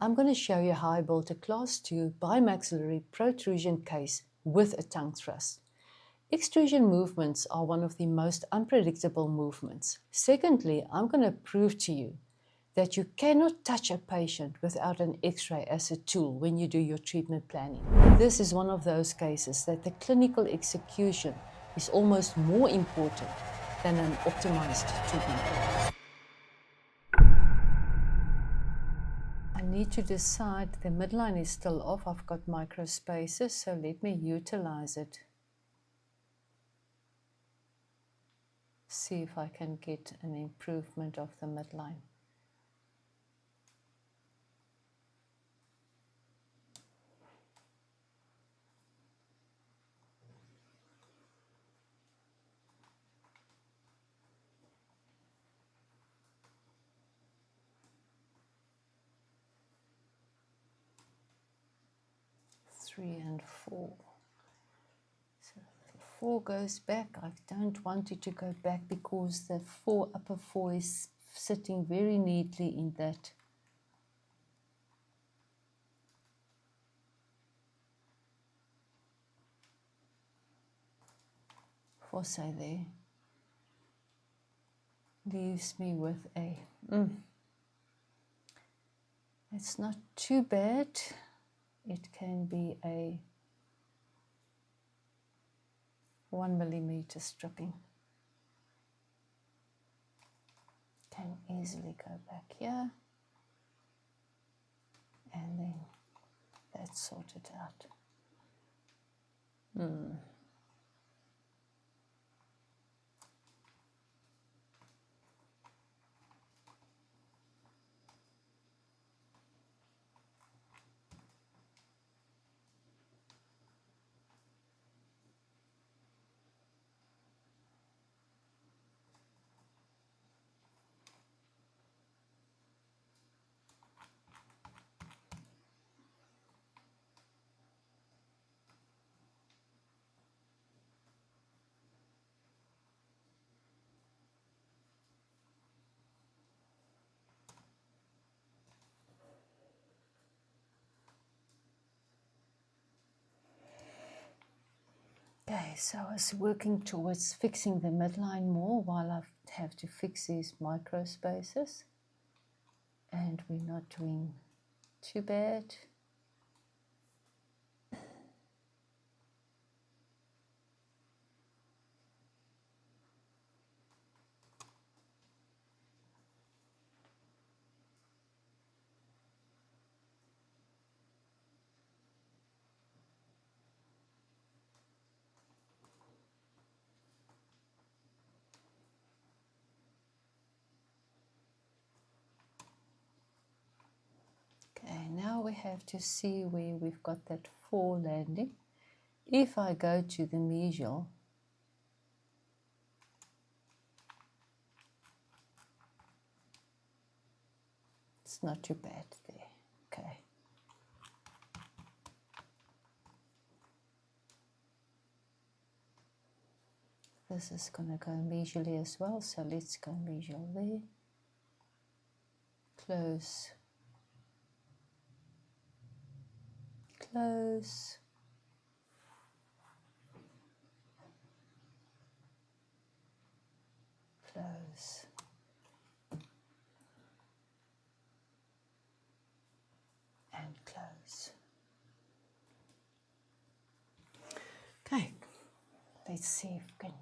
I'm going to show you how I built a Class 2 bimaxillary protrusion case with a tongue thrust. Extrusion movements are one of the most unpredictable movements. Secondly, I'm going to prove to you that you cannot touch a patient without an X-ray as a tool when you do your treatment planning. This is one of those cases that the clinical execution is almost more important than an optimized treatment plan. I need to decide the midline is still off. I've got micro spaces, so let me utilize it. See if I can get an improvement of the midline. Three and 4. So the 4 goes back. I don't want it to go back because the upper 4 is sitting very neatly in that. Fossa there leaves me with a. It's not too bad. It can be a 1 millimeter stripping. Can easily go back here, and then that's sorted out. Okay, so I was working towards fixing the midline more while I have to fix these micro spaces. And we're not doing too bad. Okay, now we have to see where we've got that 4 landing. If I go to the mesial, it's not too bad there. Okay. This is going to go mesially as well, so let's go mesial there. Close. Close. Close. And close. Okay, let's see if we can,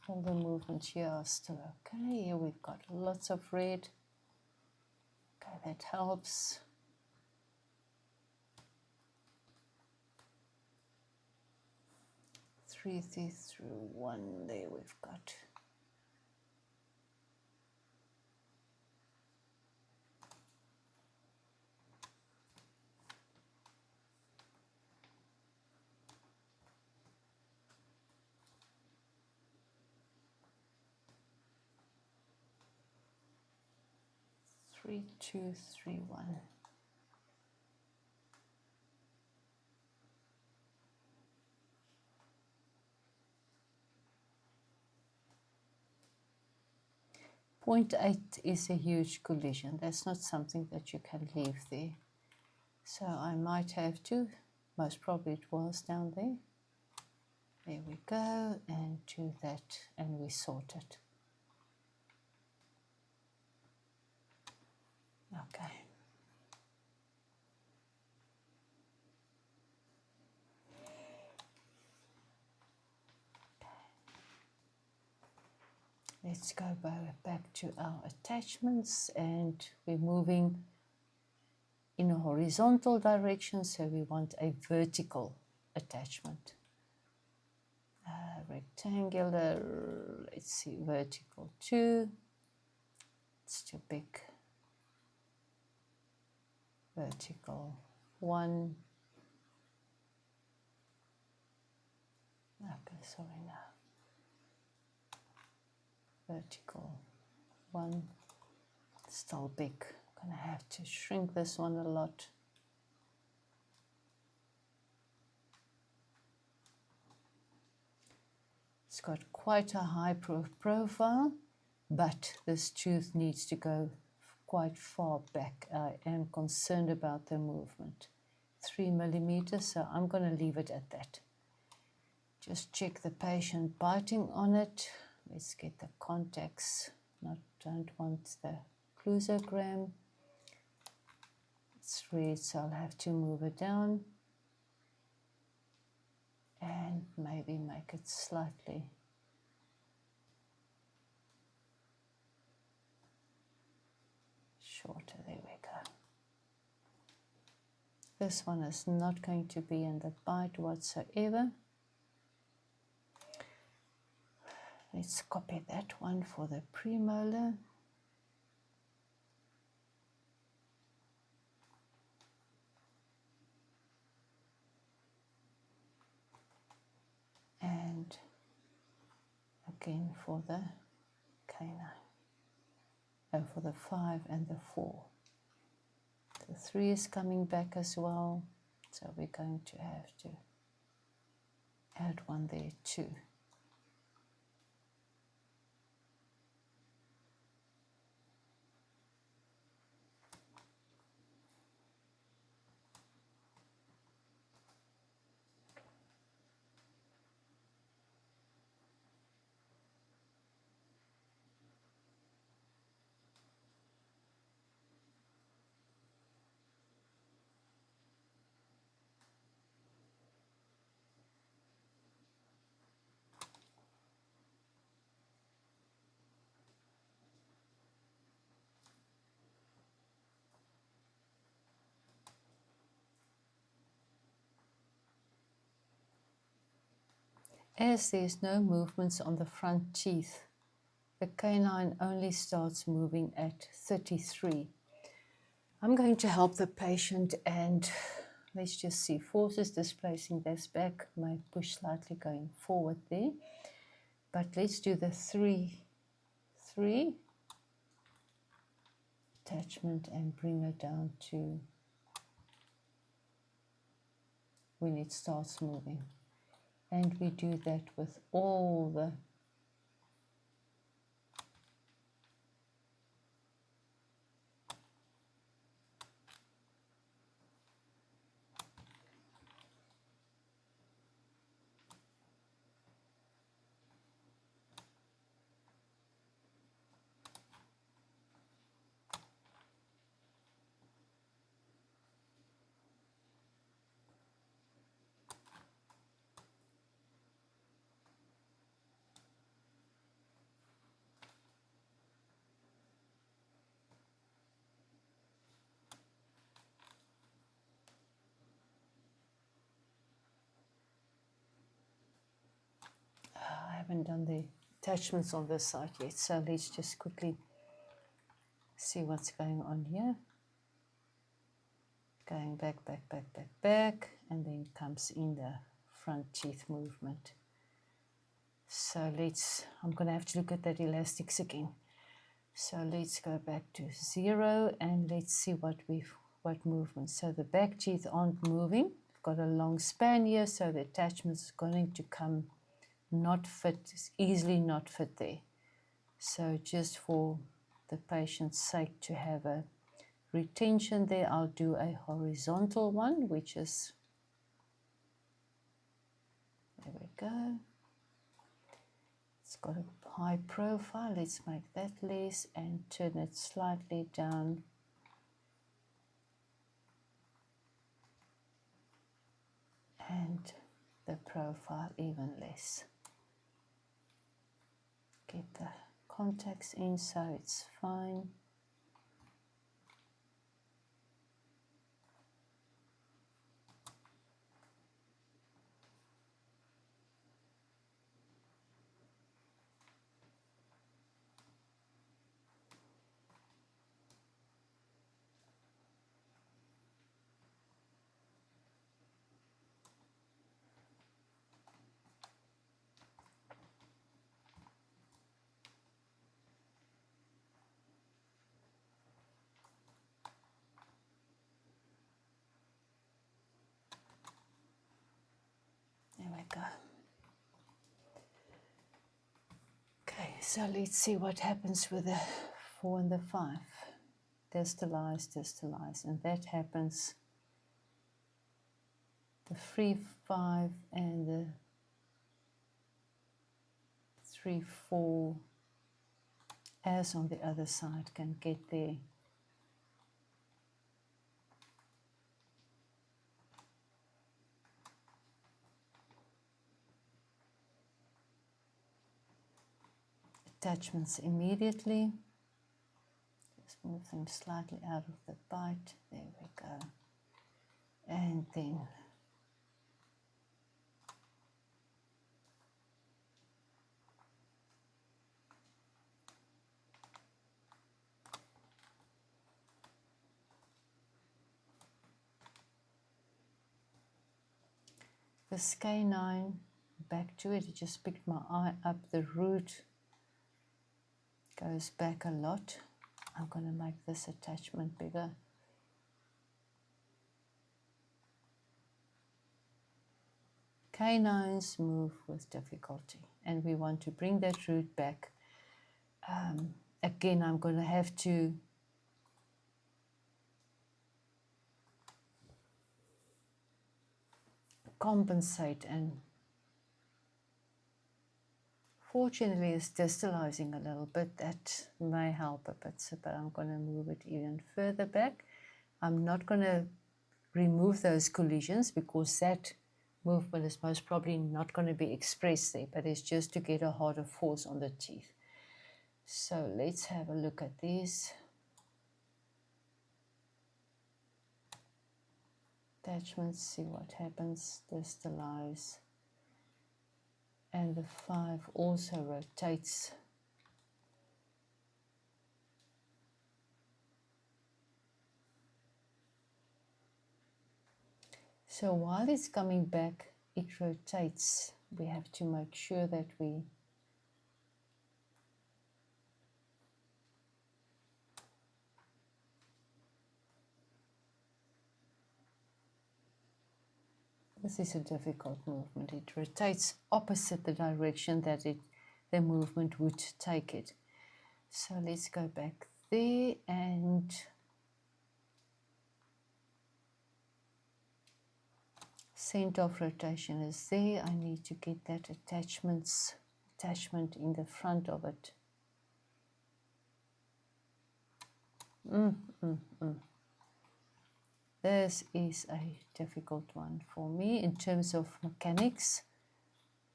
all the movements here are still okay. Here we've got lots of red. Okay, that helps. Three through 1 there we've got. Three, 2, 3, 1. 0.8 is a huge collision. That's not something that you can leave there. So I might have to, most probably it was down there. There we go, and do that, and we sort it. Okay. Let's go back to our attachments, and we're moving in a horizontal direction, so we want a vertical attachment. Rectangular, let's see, vertical 2, it's too big. Vertical 1, okay, sorry now. Vertical 1, still big. I'm gonna have to shrink this one a lot. It's got quite a high profile, but this tooth needs to go quite far back. I am concerned about the movement. 3 millimeters, so I'm going to leave it at that. Just check the patient biting on it. Let's get the contacts. Don't want the clusogram. It's red, so I'll have to move it down and maybe make it slightly shorter. There we go. This one is not going to be in the bite whatsoever. Let's copy that one for the premolar. And again for the canine. Oh, for the 5 and the 4. The 3 is coming back as well, so we're going to have to add one there too. As there's no movements on the front teeth, the canine only starts moving at 33. I'm going to help the patient, and let's just see, forces displacing this back, might push slightly going forward there, but let's do the 3 attachment and bring it down to when it starts moving. And we do that with all the I haven't done the attachments on this side yet, so let's just quickly see what's going on here. Going back, and then comes in the front teeth movement. So I'm going to have to look at that elastics again. So let's go back to 0 and let's see what movement. So the back teeth aren't moving. We've got a long span here, so the attachment is going to come not fit, easily not fit there. So just for the patient's sake to have a retention there, I'll do a horizontal one, which is, there we go. It's got a high profile. Let's make that less and turn it slightly down. And the profile even less. Get the contacts in so it's fine. There we go. Okay, so let's see what happens with the 4 and the 5. Distalize, distalize, and that happens the 3, 5 and the 3, 4, as on the other side, can get there. Attachments immediately. Just move them slightly out of the bite. There we go. And then this canine, back to it. It just picked my eye up. The root goes back a lot. I'm going to make this attachment bigger. Canines move with difficulty, and we want to bring that root back. Again, I'm going to have to compensate, and fortunately it's distalizing a little bit. That may help a bit, but I'm going to move it even further back. I'm not going to remove those collisions because that movement is most probably not going to be expressed there, but it's just to get a harder force on the teeth. So let's have a look at these. Attachments, see what happens. Distalize. And the 5 also rotates. So while it's coming back, it rotates. We have to make sure that we this is a difficult movement. It rotates opposite the direction that the movement would take it. So let's go back there, and center of rotation is there. I need to get that attachment in the front of it. This is a difficult one for me in terms of mechanics.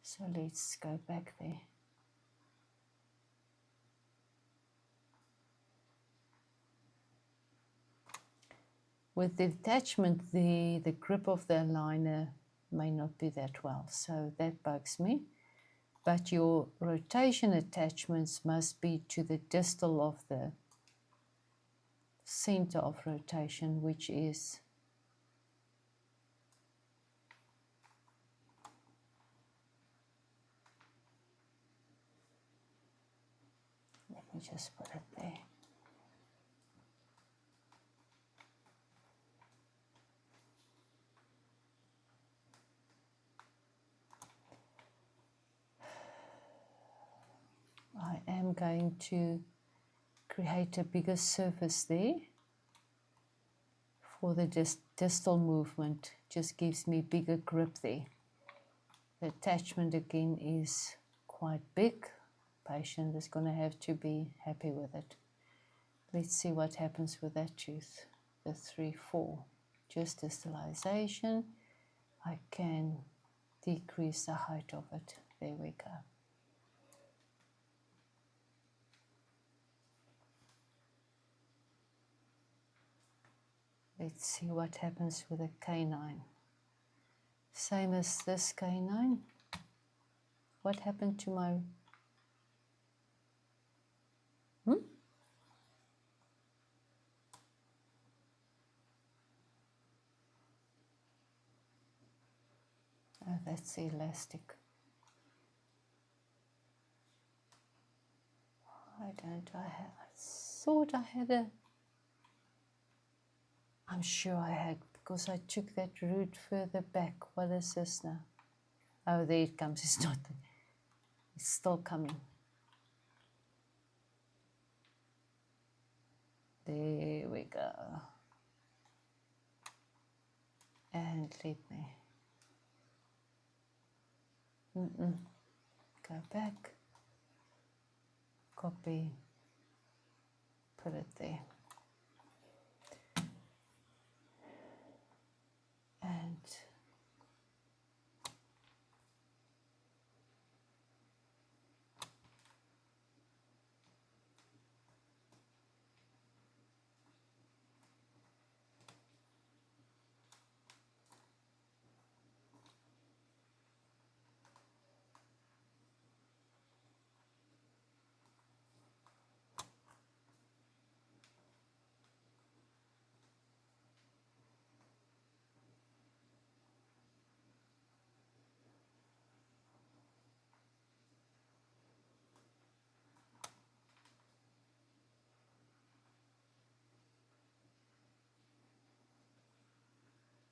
So let's go back there. With the attachment, the grip of the aligner may not be that well, so that bugs me. But your rotation attachments must be to the distal of the center of rotation, which is let me just put it there. I am going to create a bigger surface there for the distal movement. Just gives me bigger grip there. The attachment again is quite big. Patient is going to have to be happy with it. Let's see what happens with that tooth. The 3-4. Just distalization. I can decrease the height of it. There we go. Let's see what happens with a canine. Same as this canine. What happened to my... Oh, that's elastic. Why don't I have... I thought I had a... I'm sure I had, because I took that root further back. What is this now? Oh, there it comes. It's not there. It's still coming. There we go. And let me go back, copy, put it there. And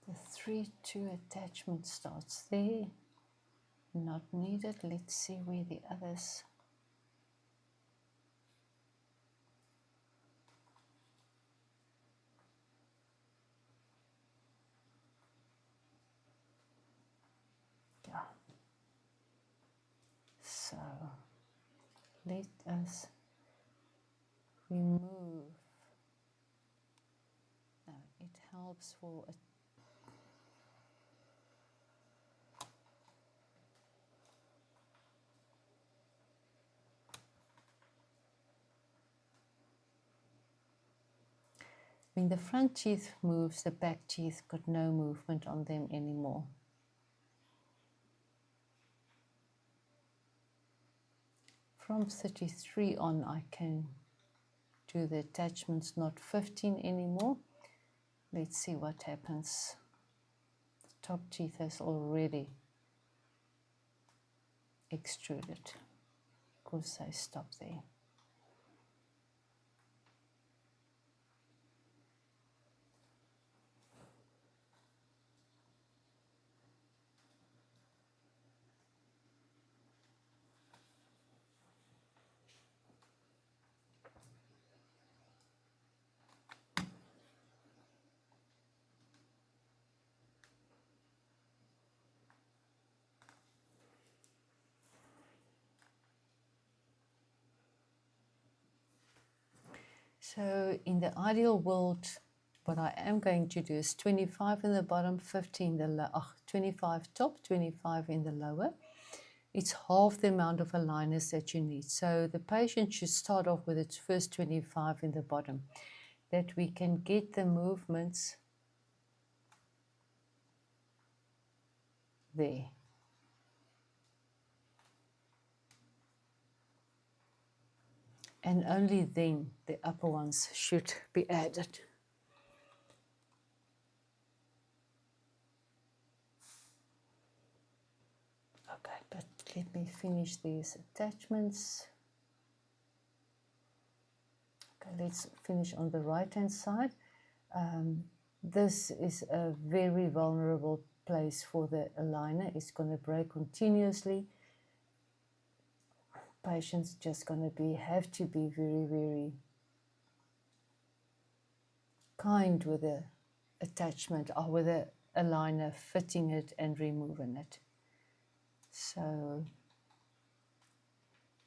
the 3-2 attachment starts there. Not needed. Let's see where the others. Yeah. So let us remove. No, it helps for a when the front teeth moves, the back teeth got no movement on them anymore. From 33 on, I can do the attachments, not 15 anymore. Let's see what happens. The top teeth has already extruded because I stopped there. So in the ideal world, what I am going to do is 25 in the bottom, 15 in the 25 top, 25 in the lower. It's half the amount of aligners that you need. So the patient should start off with its first 25 in the bottom, that we can get the movements there. And only then the upper ones should be added. Okay, but let me finish these attachments. Okay, let's finish on the right hand side. This is a very vulnerable place for the aligner. It's going to break continuously. Patients just going to have to be very, very kind with the attachment or with a aligner, fitting it and removing it. So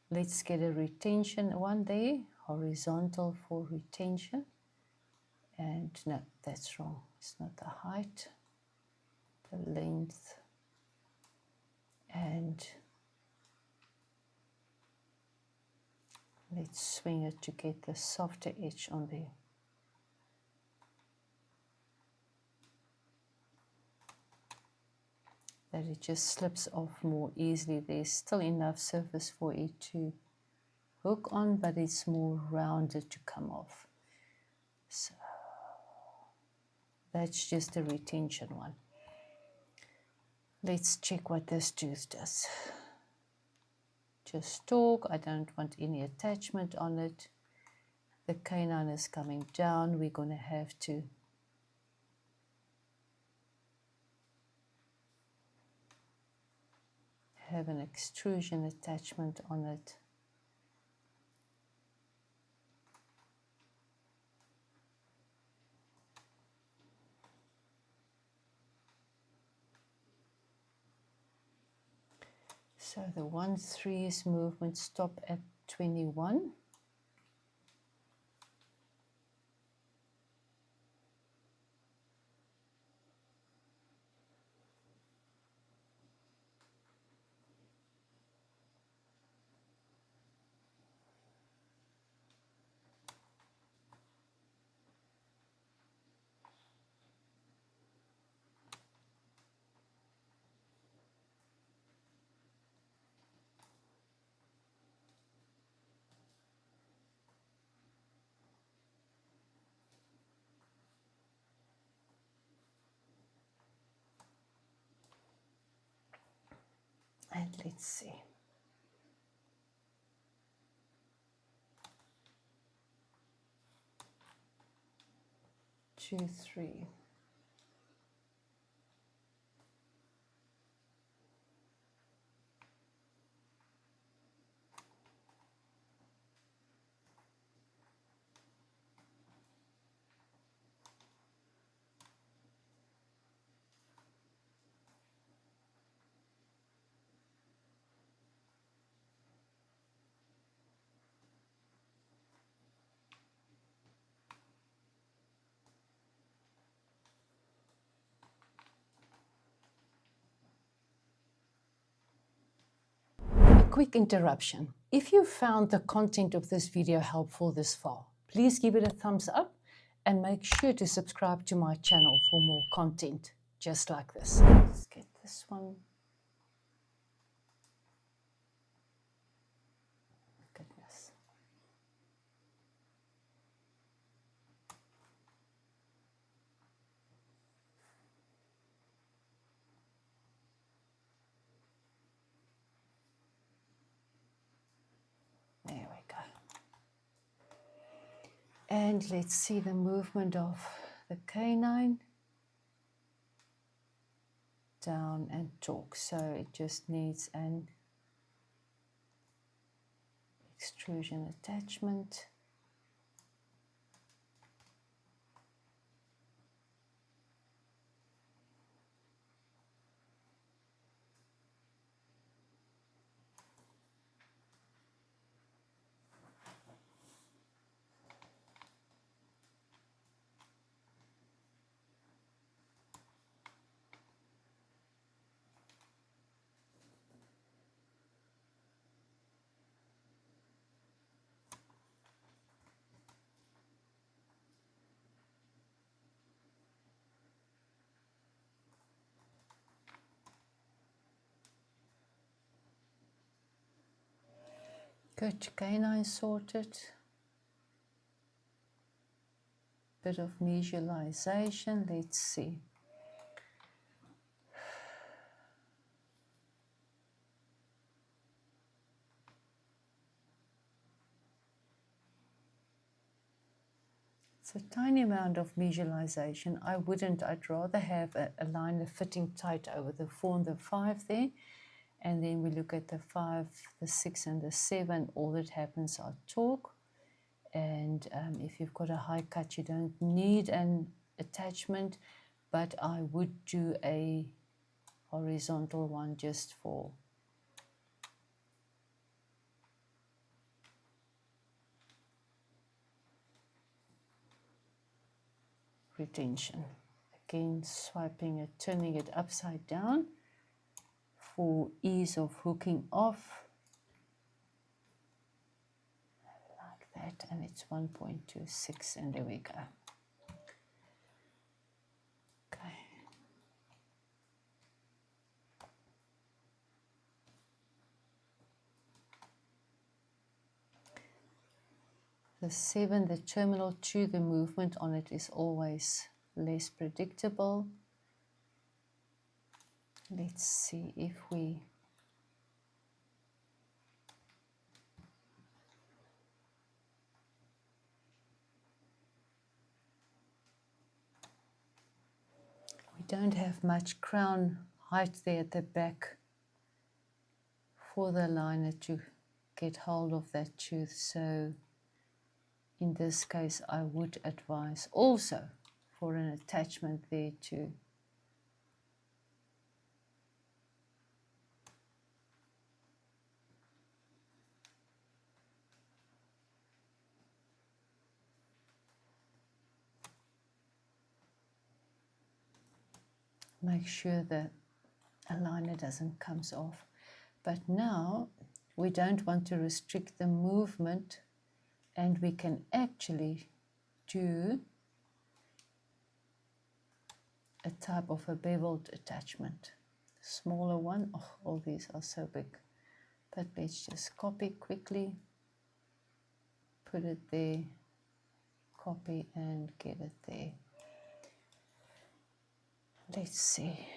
let's get a retention one there, horizontal for retention. And no, that's wrong. It's not the height, the length. And let's swing it to get the softer edge on there. That it just slips off more easily. There's still enough surface for it to hook on, but it's more rounded to come off. So that's just a retention one. Let's check what this tooth does. Just talk. I don't want any attachment on it. The canine is coming down. We're going to have to have an extrusion attachment on it. So the 1/3 movement stop at 21. And let's see. Two, three. Quick interruption. If you found the content of this video helpful this far, please give it a thumbs up and make sure to subscribe to my channel for more content just like this. Let's get this one. Goodness. There we go. And let's see the movement of the canine. Down and talk. So it just needs an extrusion attachment. Good, canine sorted. Bit of visualization, let's see. It's a tiny amount of visualization. I'd rather have a liner fitting tight over the 4 and the 5 there. And then we look at the 5, the 6, and the 7. All that happens are talk. And if you've got a high cut, you don't need an attachment, but I would do a horizontal one just for retention. Again, swiping it, turning it upside down for ease of hooking off. Like that, and it's 1.26, and there we go. Okay. The 7, the terminal 2, the movement on it is always less predictable. Let's see if we don't have much crown height there at the back for the liner to get hold of that tooth, so in this case I would advise also for an attachment there too. Make sure the aligner doesn't come off. But now we don't want to restrict the movement, and we can actually do a type of a beveled attachment. Smaller one. Oh, all these are so big. But let's just copy quickly, put it there, copy and get it there. Let's see.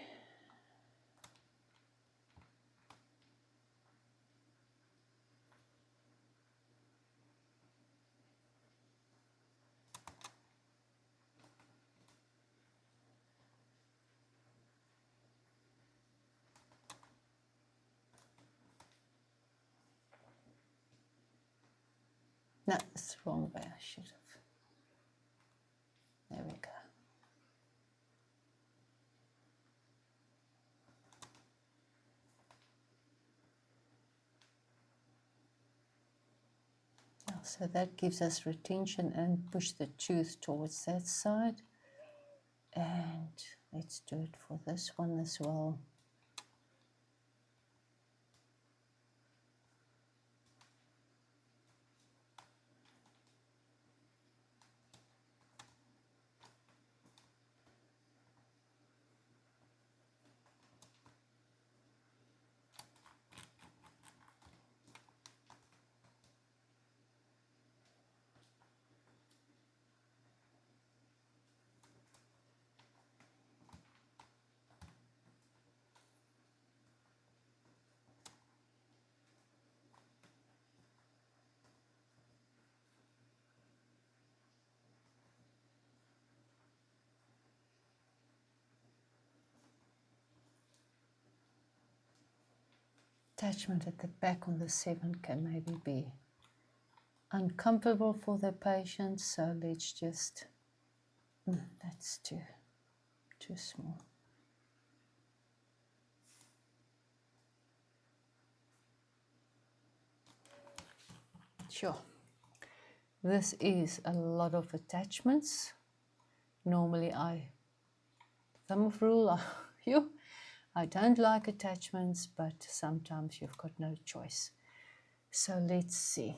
No, it's the wrong way. I should have. There we go. So that gives us retention, and push the tooth towards that side. And let's do it for this one as well. Attachment at the back on the 7 can maybe be uncomfortable for the patient, so let's just, that's too small. Sure, this is a lot of attachments. Normally thumb of rule, I don't like attachments, but sometimes you've got no choice. So let's see.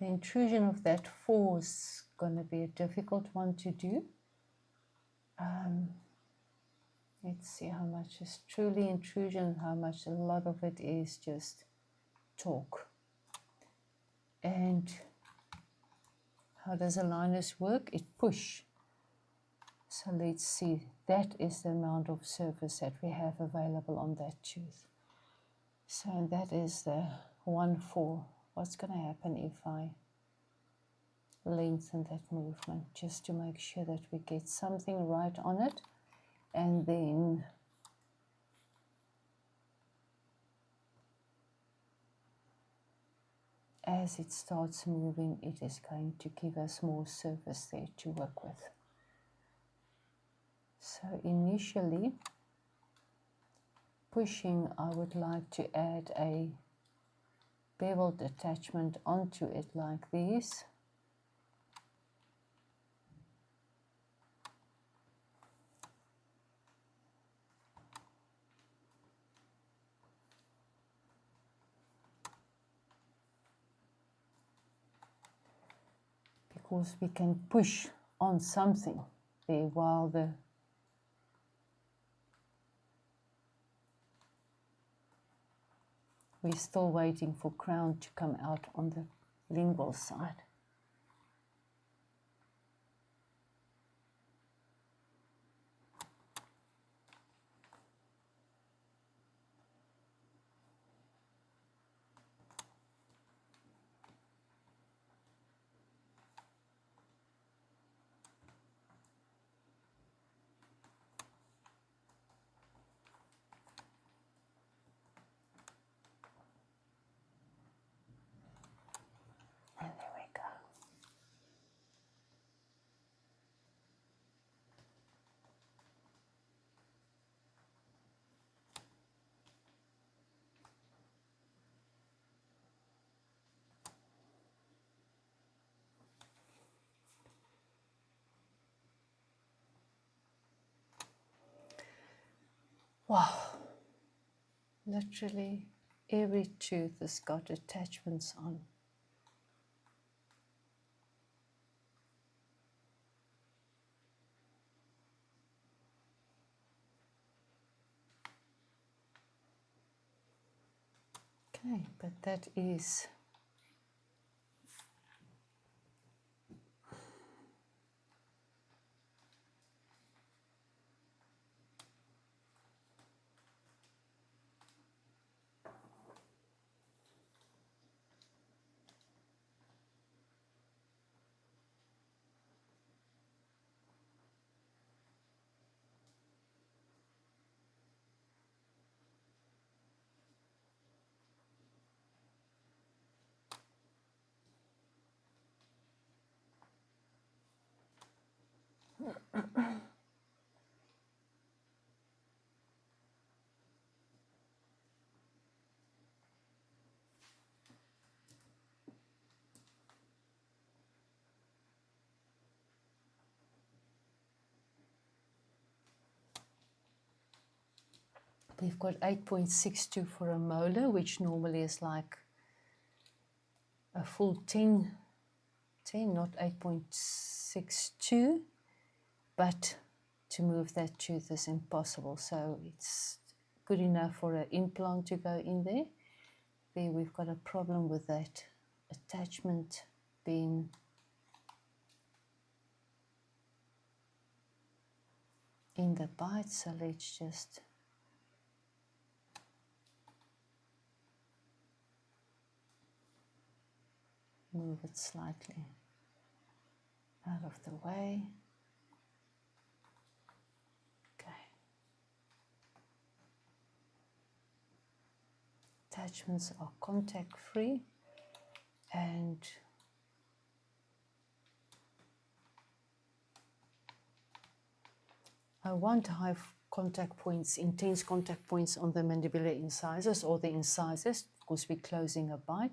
The intrusion of that 4 is going to be a difficult one to do. Let's see how much is truly intrusion, how much a lot of it is just talk. And how does aligners work? It push. So let's see, that is the amount of surface that we have available on that tooth. So that is the 1/4. What's going to happen if I lengthen that movement just to make sure that we get something right on it. And then as it starts moving, it is going to give us more surface there to work with. So initially, pushing, I would like to add a beveled attachment onto it like this. Because we can push on something there while we're still waiting for crown to come out on the lingual side. And there we go. Wow, literally every tooth has got attachments on. Okay, but that is we've got 8.62 for a molar, which normally is like a full 10, not 8.62, but to move that tooth is impossible. So it's good enough for an implant to go in there. There we've got a problem with that attachment being in the bite. So let's just move it slightly out of the way. Okay. Attachments are contact free, and I want high contact points, intense contact points on the mandibular incisors or the incisors because we're closing a bite.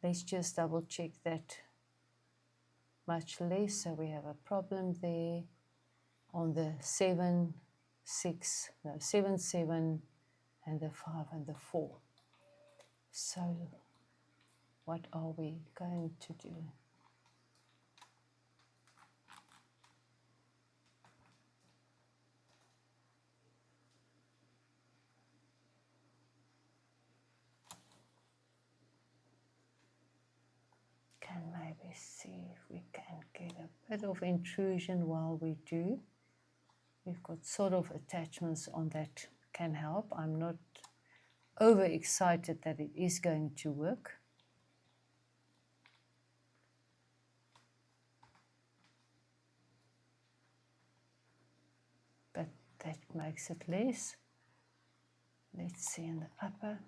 Let's just double check that much less. So we have a problem there on the 7, 6, no, 7, 7, and the 5 and the 4. So what are we going to do? Can maybe see if we can get a bit of intrusion while we do. We've got sort of attachments on that can help. I'm not overexcited that it is going to work. that makes it less. Let's see in the upper.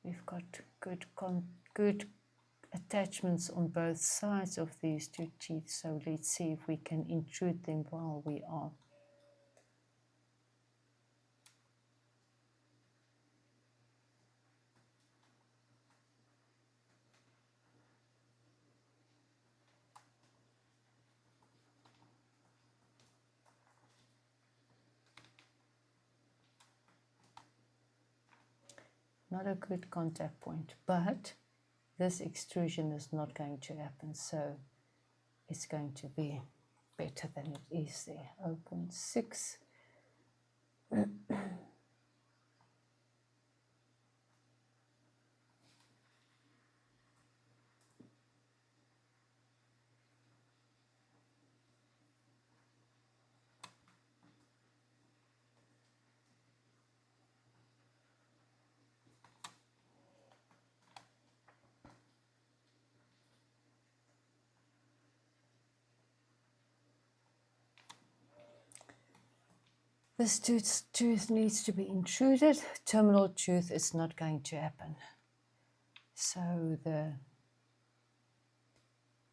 We've got good attachments on both sides of these two teeth, so let's see if we can intrude them while we are. Not a good contact point, but this extrusion is not going to happen, so it's going to be better than it is there. 0.6. This tooth needs to be intruded. Terminal tooth is not going to happen. So the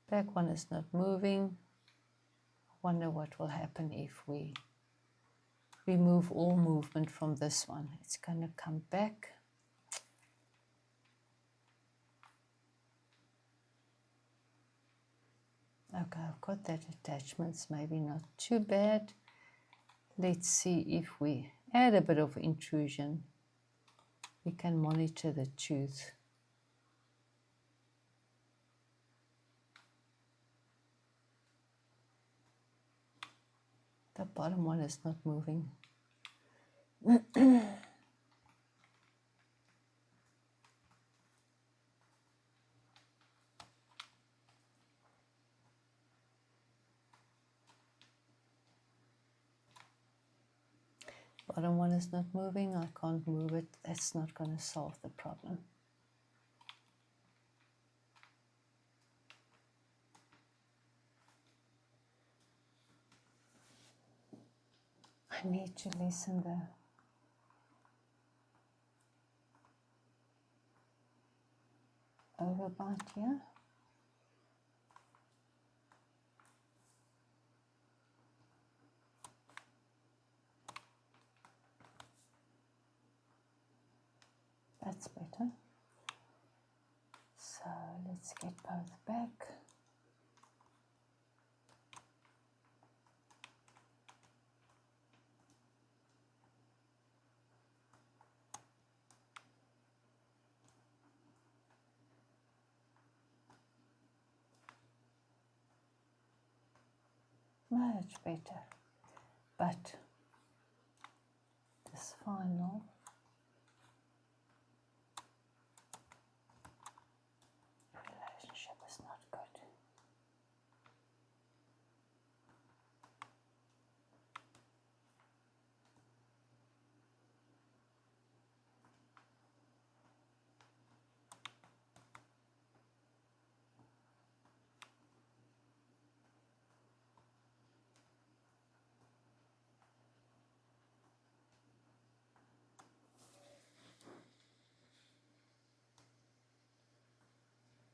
back one is not moving. Wonder what will happen if we remove all movement from this one. It's going to come back. Okay, I've got that attachments, maybe not too bad. Let's see if we add a bit of intrusion, we can monitor the tooth. The bottom one is not moving. Bottom one is not moving. I can't move it. That's not going to solve the problem. I need to lessen the overbite here. That's better. So let's get both back. Much better. But this final relationship is not good.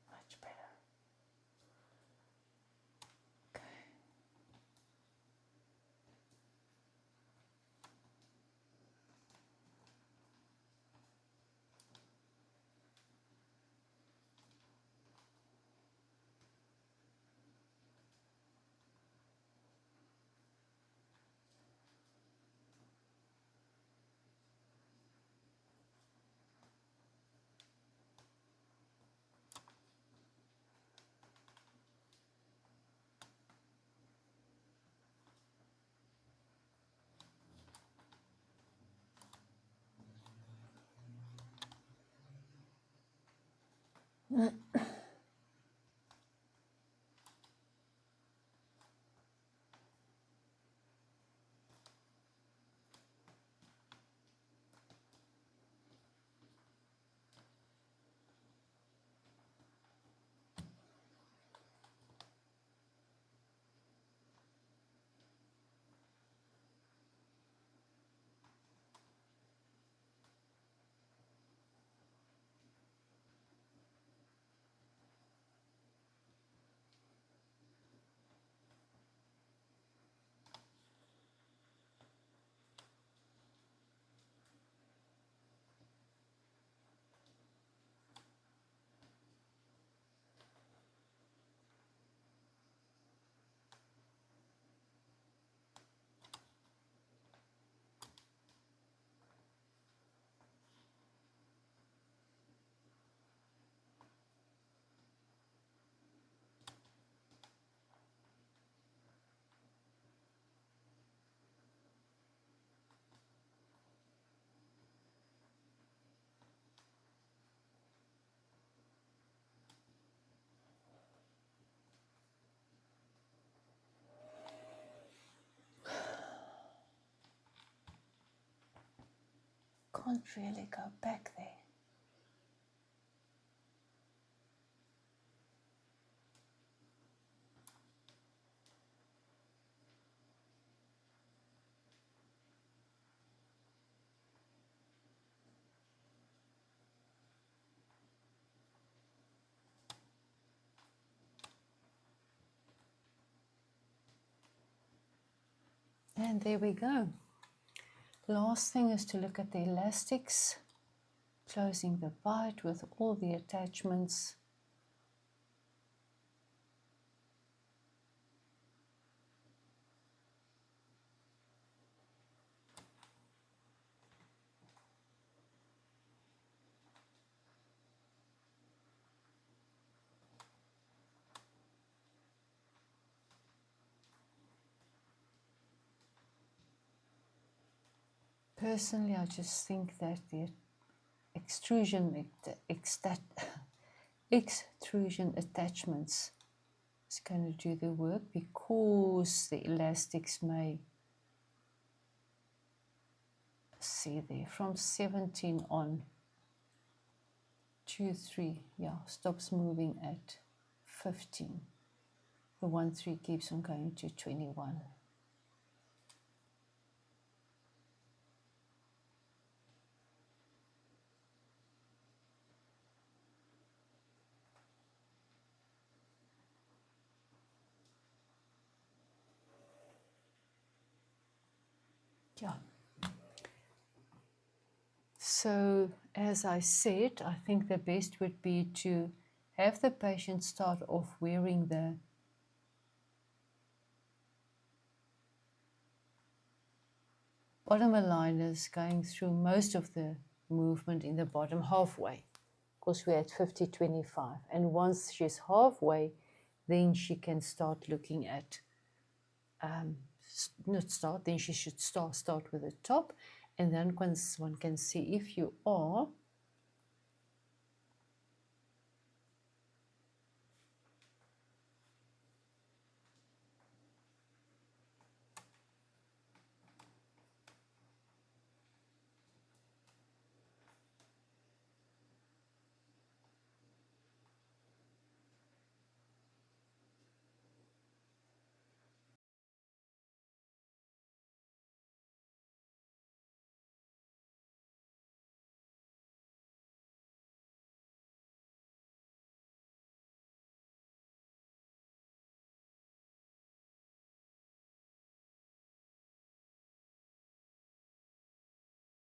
Much better. can't really go back there. And there we go. Last thing is to look at the elastics, closing the bite with all the attachments. Personally, I just think that the extrusion attachments is going to do the work, because the elastics may, see there, from 17 on, 2, 3, yeah, stops moving at 15. The 1, 3 keeps on going to 21. Yeah. So, as I said, I think the best would be to have the patient start off wearing the bottom aligners, going through most of the movement in the bottom halfway, because we're at 50-25. And once she's halfway, then she can start looking at, then she should start with the top. And then once one can see if you are